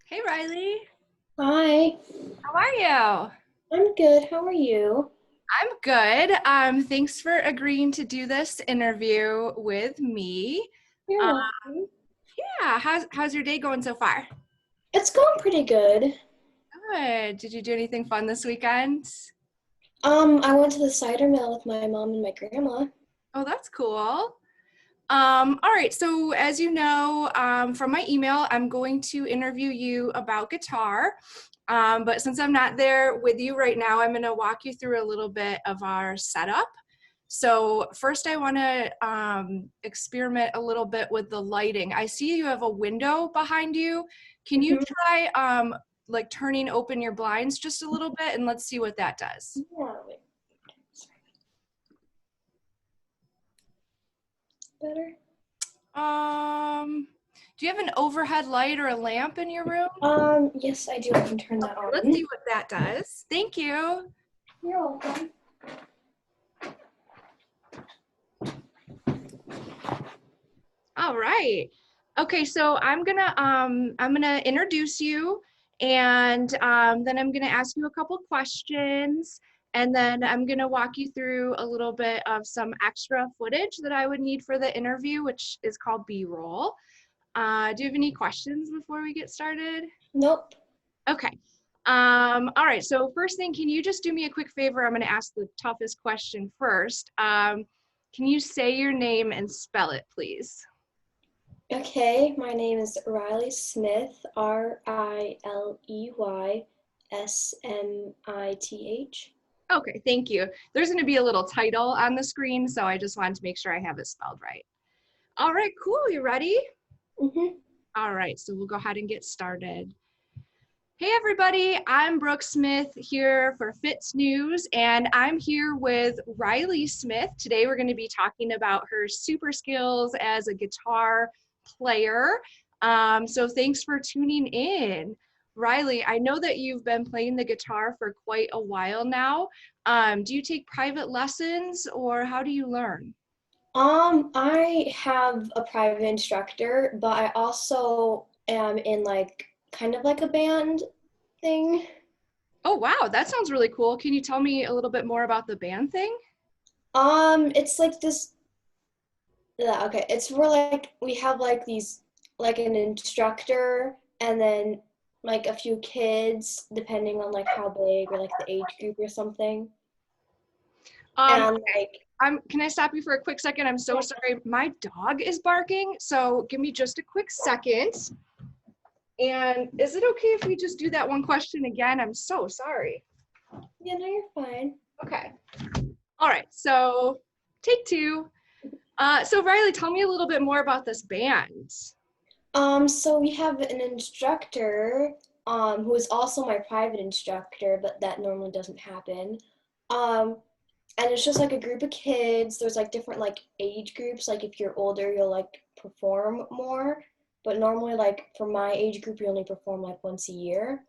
Hey Riley, Hi, how are you? I'm good. How are you? I'm good. Thanks for agreeing to do this interview with me. You're Uh, welcome. yeah, how's your day going so far? It's going pretty good. Good. Did you do anything fun this weekend? I went to the cider mill with my mom and my grandma. Oh, that's cool. All right, so as you know from my email, I'm going to interview you about guitar. But since I'm not there with you right now, I'm going to walk you through a little bit of our setup. So first I want to experiment a little bit with the lighting. I see you have a window behind you. Can you Mhm. try like turning open your blinds just a little bit and let's see what that does. Yeah, wait, sorry. Better. Um, do you have an overhead light or a lamp in your room? Yes, I do. I can turn that Okay, let's see on. what that does. Thank you. You're welcome. All right. Okay, so I'm gonna introduce you and then I'm gonna ask you a couple questions and then I'm gonna walk you through a little bit of some extra footage that I would need for the interview, which is called B-roll. Do you have any questions before we get started? Nope. Okay. All right, so first thing, can you just do me a quick favor? I'm gonna ask the toughest question first. Can you say your name and spell it, please? Okay, my name is Riley Smith, Riley Smith. Okay, thank you. There's going to be a little title on the screen, so I just wanted to make sure I have it spelled right. All right, cool. You ready? Mm-hmm. All right, so we'll go ahead and get started. Hey, everybody. I'm Brooke Smith here for Fitz News, and I'm here with Riley Smith. Today, we're going to be talking about her super skills as a guitar player. So, thanks for tuning in. Riley, I know that you've been playing the guitar for quite a while now. Do you take private lessons or how do you learn? I have a private instructor, but I also am in like kind of like a band thing. Oh, wow, that sounds really cool. Can you tell me a little bit more about the band thing? It's like this. Yeah, okay. It's where like we have like these like an instructor and then like a few kids depending on like how big or like the age group or something. And Okay. like Can I stop you for a quick second? I'm so sorry. My dog is barking, so give me just a quick second. And is it okay if we just do that one question again? I'm so sorry. yeah, no, you're fine. Okay. All right. So take two. So Riley, tell me a little bit more about this band. So we have an instructor who is also my private instructor, but that normally doesn't happen. Um and it's just like a group of kids. There's like different like age groups. Like if you're older, you'll like perform more, but normally like for my age group, you only perform like once a year.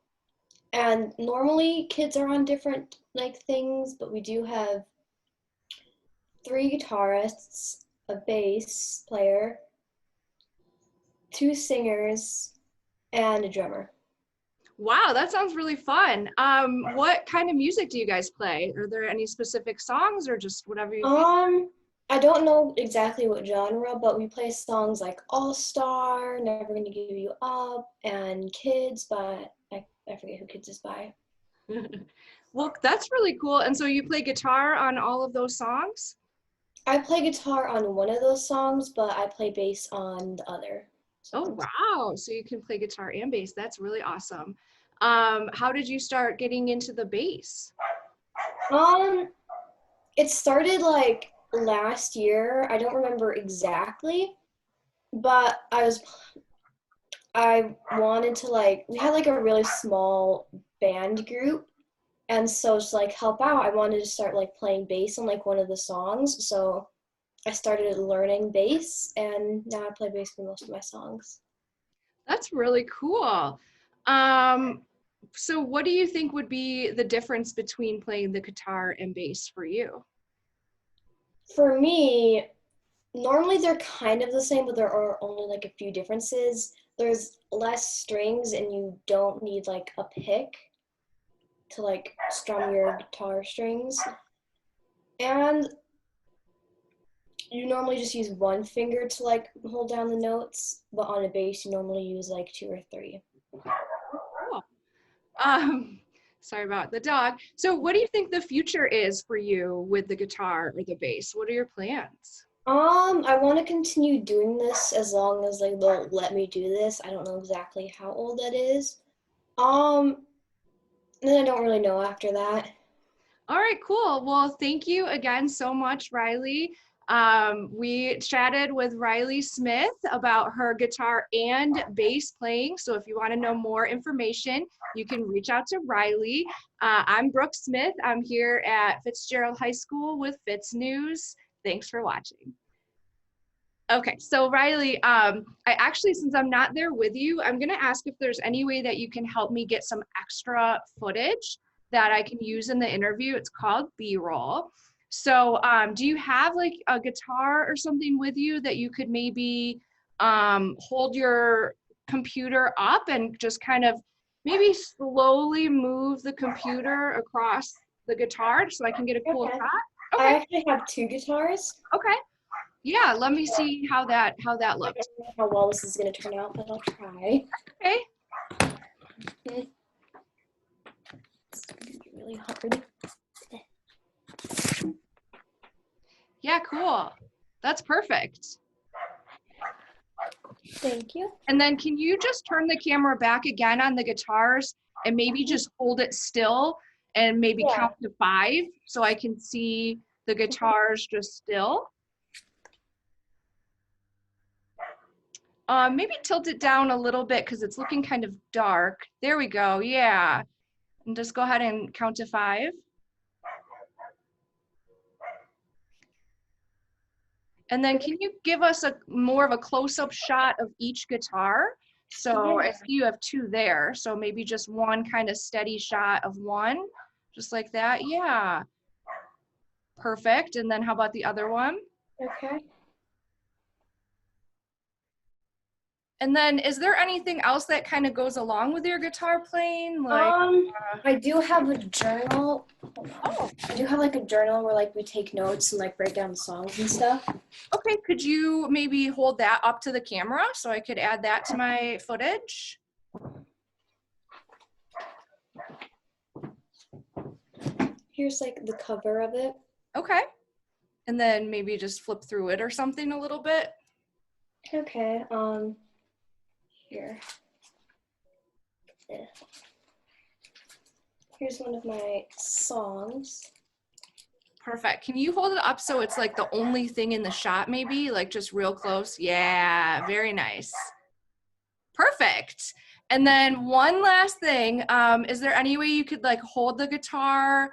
And normally kids are on different like things, but we do have three guitarists, a bass player, two singers, and a drummer. Wow, that sounds really fun. What kind of music do you guys play? Are there any specific songs or just whatever you feel? Um, I don't know exactly what genre, but we play songs like All Star, Never Gonna Give You Up, and Kids, but I forget who Kids is by. Well, that's really cool. And so you play guitar on all of those songs? I play guitar on one of those songs, but I play bass on the other Oh, songs. wow. So you can play guitar and bass. That's really awesome. How did you start getting into the bass? Um, it started like last year. I don't remember exactly, but I wanted to like we had like a really small band group. And so to like help out, I wanted to start like playing bass on like one of the songs. So I started learning bass and now I play bass for most of my songs. That's really cool. Um, so what do you think would be the difference between playing the guitar and bass for you? For me, normally they're kind of the same, but there are only like a few differences. there's less strings and you don't need like a pick to like strum your guitar strings. And you normally just use one finger to like hold down the notes, but on a bass you normally use like 2 or 3. Cool. Sorry about the dog. So what do you think the future is for you with the guitar or the bass? What are your plans? I want to continue doing this as long as like they'll let me do this. I don't know exactly how old that is. Then I don't really know after that. All right, cool. Well, thank you again so much, Riley. We chatted with Riley Smith about her guitar and bass playing. So if you want to know more information, you can reach out to Riley. I'm Brooke Smith. I'm here at Fitzgerald High School with Fitz News. Thanks for watching. Okay, so Riley, I actually, since I'm not there with you, I'm gonna ask if there's any way that you can help me get some extra footage that I can use in the interview. It's called B-roll. So do you have like a guitar or something with you that you could maybe hold your computer up and just kind of maybe slowly move the computer across the guitar so I can get a cool shot? I Okay, actually have 2 guitars. okay. Yeah, let me see how that I looks. don't know how well this is going to turn out, but I'll try. Okay. It's going to be really hard. Yeah, cool. That's perfect. Thank you. And then can you just turn the camera back again on the guitars and maybe just hold it still and maybe count to 5 so I can see the guitars just still? Maybe tilt it down a little bit because it's looking kind of dark. There we go, yeah. And just go ahead and count to 5. And then can you give us a more of a close-up shot of each guitar? So I see you have 2 there. So maybe just one kind of steady shot of one, just like that. Yeah. Perfect. And then how about the other one? Okay. And then is there anything else that kind of goes along with your guitar playing? Like, I do have a journal. oh, I do have like a journal where like we take notes and like break down the songs and stuff. okay. Could you maybe hold that up to the camera so I could add that to my footage? Here's like the cover of it. Okay. And then maybe just flip through it or something a little bit. Okay. Here. Here's one of my songs. Perfect. Can you hold it up so it's like the only thing in the shot maybe, like just real close? Yeah, very nice. Perfect. And then one last thing, is there any way you could like hold the guitar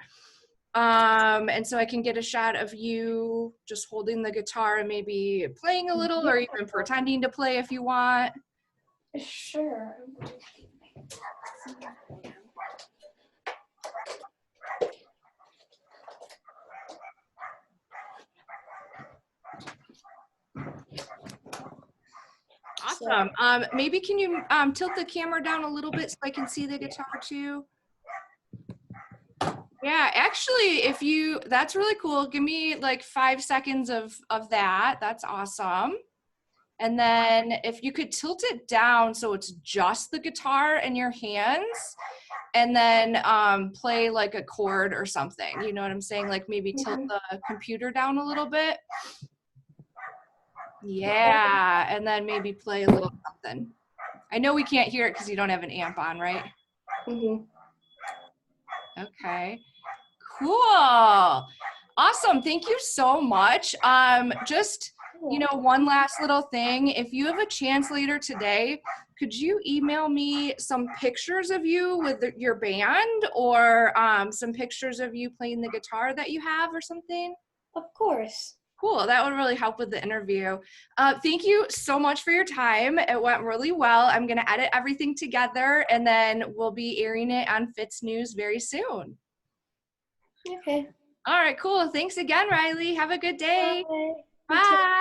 and so I can get a shot of you just holding the guitar and maybe playing a little or even pretending to play if you want? Sure. Awesome. Maybe can you tilt the camera down a little bit so I can see the guitar too? Yeah, actually, if you, that's really cool. Give me like 5 seconds of that. That's awesome. And then if you could tilt it down so it's just the guitar in your hands and then play like a chord or something. You know what I'm saying? Like maybe tilt the computer down a little bit. Yeah, and then maybe play a little something. I know we can't hear it because you don't have an amp on, right? Mm-hmm. Okay, cool. Awesome, thank you so much. Just, you know, one last little thing. If you have a chance later today, could you email me some pictures of you with your band or some pictures of you playing the guitar that you have or something? Of course. Cool, that would really help with the interview. Thank you so much for your time. It went really well. I'm gonna edit everything together and then we'll be airing it on Fitz News very soon. Okay. All right, cool. Thanks again, Riley. Have a good day. Bye. Bye.